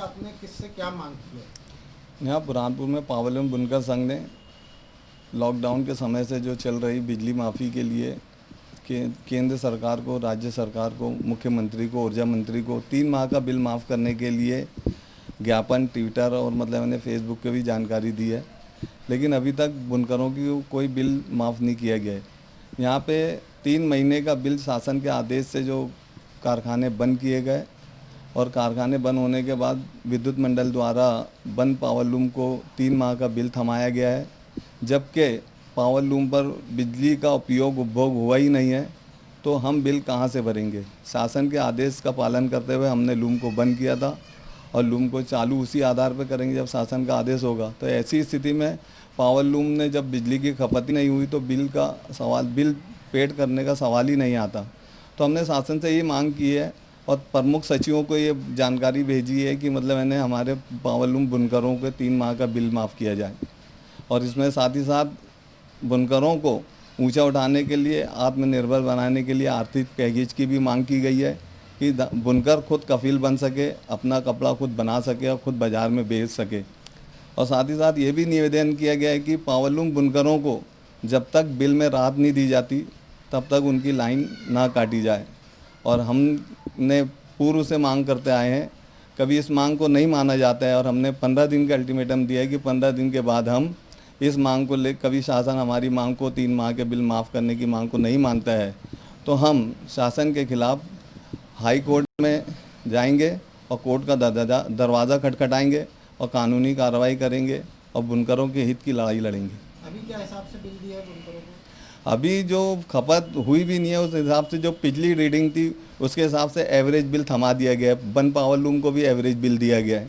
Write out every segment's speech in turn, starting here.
आपने किससे क्या मांग की है? यहाँ बुरहानपुर में पावरलूम बुनकर संघ ने लॉकडाउन के समय से जो चल रही बिजली माफ़ी के लिए केंद्र सरकार को, राज्य सरकार को, मुख्यमंत्री को, ऊर्जा मंत्री को 3 माह का बिल माफ़ करने के लिए ज्ञापन ट्विटर और मतलब मैंने फेसबुक पे भी जानकारी दी है। लेकिन अभी तक बुनकरों की कोई बिल माफ़ नहीं किया गया है। यहाँ पे 3 महीने का बिल शासन के आदेश से जो कारखाने बंद किए गए और कारखाने बंद होने के बाद विद्युत मंडल द्वारा बंद पावरलूम को 3 माह का बिल थमाया गया है, जबकि पावरलूम पर बिजली का उपभोग हुआ ही नहीं है, तो हम बिल कहाँ से भरेंगे। शासन के आदेश का पालन करते हुए हमने लूम को बंद किया था और लूम को चालू उसी आधार पर करेंगे जब शासन का आदेश होगा। तो ऐसी स्थिति में पावरलूम ने जब बिजली की खपत ही नहीं हुई तो बिल पेड करने का सवाल ही नहीं आता। तो हमने शासन से ये मांग की है और प्रमुख सचिवों को ये जानकारी भेजी है कि मतलब मैंने हमारे पावरलूम बुनकरों के 3 माह का बिल माफ़ किया जाए। और इसमें साथ ही साथ बुनकरों को ऊंचा उठाने के लिए, आत्मनिर्भर बनाने के लिए आर्थिक पैकेज की भी मांग की गई है कि बुनकर खुद कफील बन सके, अपना कपड़ा खुद बना सके और खुद बाज़ार में बेच सके। और साथ ही साथ ये भी निवेदन किया गया है कि पावरलूम बुनकरों को जब तक बिल में राहत नहीं दी जाती तब तक उनकी लाइन ना काटी जाए। और हमने पूर्व से मांग करते आए हैं, कभी इस मांग को नहीं माना जाता है और हमने 15 दिन का अल्टीमेटम दिया है कि 15 दिन के बाद हम इस मांग को ले, कभी शासन हमारी मांग को 3 माह के बिल माफ़ करने की मांग को नहीं मानता है तो हम शासन के खिलाफ हाई कोर्ट में जाएंगे और कोर्ट का दरवाज़ा खटखटाएंगे और कानूनी कार्रवाई करेंगे और बुनकरों के हित की लड़ाई लड़ेंगे। अभी क्या हिसाब से बिल दिया है बुनकरों को? अभी जो खपत हुई भी नहीं है उस हिसाब से जो पिछली रीडिंग थी उसके हिसाब से एवरेज बिल थमा दिया गया है। बन पावरलूम को भी एवरेज बिल दिया गया है,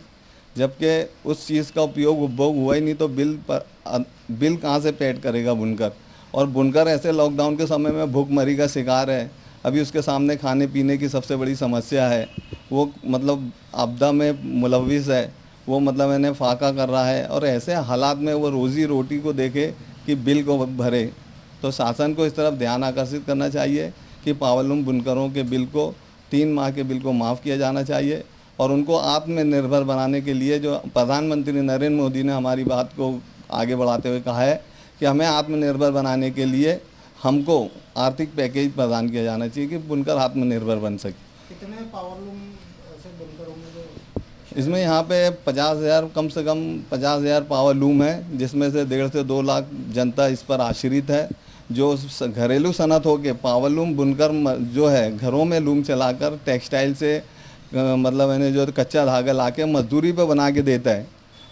जबकि उस चीज़ का उपभोग हुआ ही नहीं तो बिल कहाँ से पेड करेगा बुनकर। और बुनकर ऐसे लॉकडाउन के समय में भूखमरी का शिकार है। अभी उसके सामने खाने पीने की सबसे बड़ी समस्या है, वो मतलब आपदा में मुलविस है, वो मतलब मैंने फाका कर रहा है और ऐसे हालात में वो रोज़ी रोटी को देखे कि बिल को भरे। तो शासन को इस तरफ ध्यान आकर्षित करना चाहिए कि पावरलूम बुनकरों के बिल को 3 माह के बिल को माफ़ किया जाना चाहिए और उनको आत्मनिर्भर बनाने के लिए जो प्रधानमंत्री नरेंद्र मोदी ने हमारी बात को आगे बढ़ाते हुए कहा है कि हमें आत्मनिर्भर बनाने के लिए हमको आर्थिक पैकेज प्रदान किया जाना चाहिए कि बुनकर आत्मनिर्भर बन सके। कितने पावरलूम से बुनकर होंगे जो इसमें यहाँ पे 50,000 कम से कम 50,000 पावरलूम है, जिसमें से 1.5 से 2 लाख जनता इस पर आश्रित है, जो घरेलू सनत हो के पावरलूम बुनकर जो है घरों में लूम चलाकर टेक्सटाइल से मतलब मैंने जो कच्चा धागा ला के मजदूरी पे बना के देता है।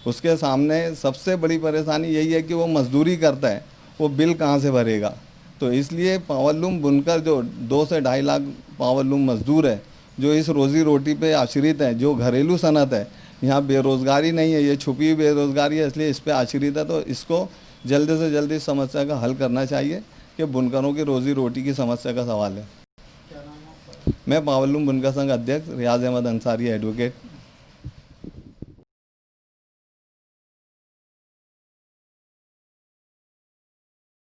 उसके सामने सबसे बड़ी परेशानी यही है कि वो मजदूरी करता है, वो बिल कहाँ से भरेगा। तो इसलिए पावरलूम बुनकर जो 2 से 2.5 लाख पावरलूम मजदूर है जो इस रोज़ी रोटी पे आश्रित है, जो घरेलू सनत है, यहाँ बेरोज़गारी नहीं है, ये छुपी हुई बेरोज़गारी है, इसलिए इस पे आश्रित है। तो इसको जल्दी से जल्दी इस समस्या का हल करना चाहिए कि बुनकरों की रोज़ी रोटी की समस्या का सवाल है। क्या नाम है आपका? मैं पावरलूम बुनकर संघ अध्यक्ष रियाज अहमद अंसारी एडवोकेट।